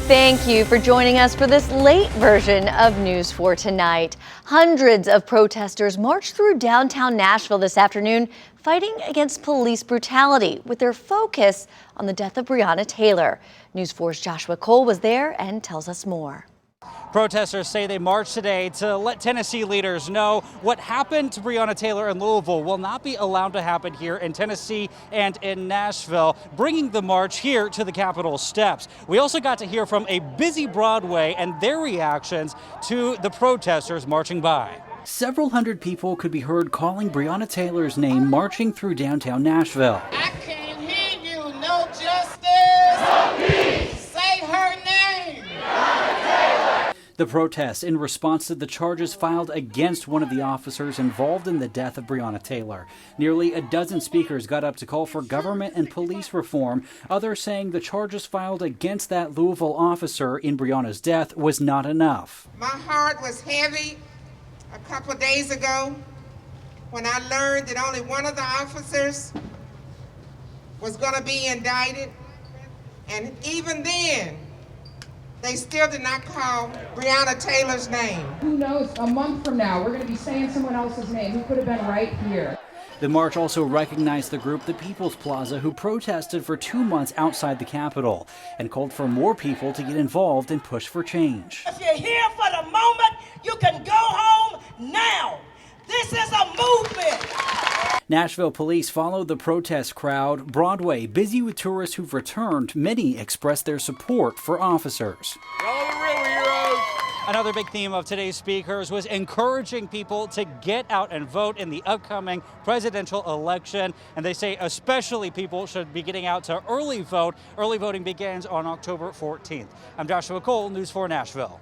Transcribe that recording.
Thank you for joining us for this late version of News 4 Tonight. Hundreds of protesters marched through downtown Nashville this afternoon, fighting against police brutality, with their focus on the death of Breonna Taylor. News 4's Joshua Cole was there and tells us more. Protesters say they marched today to let Tennessee leaders know what happened to Breonna Taylor in Louisville will not be allowed to happen here in Tennessee and in Nashville, bringing the march here to the Capitol steps. We also got to hear from a busy Broadway and their reactions to the protesters marching by. Several hundred people could be heard calling Breonna Taylor's name marching through downtown Nashville. I can't hear you. No justice. No peace. Say her name. The protest in response to the charges filed against one of the officers involved in the death of Breonna Taylor. Nearly a dozen speakers got up to call for government and police reform, others saying the charges filed against that Louisville officer in Breonna's death was not enough. My heart was heavy a couple of days ago when I learned that only one of the officers was going to be indicted, and even then, they still did not call Breonna Taylor's name. Who knows, a month from now, we're going to be saying someone else's name who could have been right here. The march also recognized the group, the People's Plaza, who protested for 2 months outside the Capitol and called for more people to get involved and push for change. If you're here for the moment, you can go home now. This is a movement. Nashville police followed the protest crowd. Broadway busy with tourists who've returned. Many expressed their support for officers. Y'all are the real heroes. Another big theme of today's speakers was encouraging people to get out and vote in the upcoming presidential election. And they say especially people should be getting out to early vote. Early voting begins on October 14th. I'm Joshua Cole, News 4 Nashville.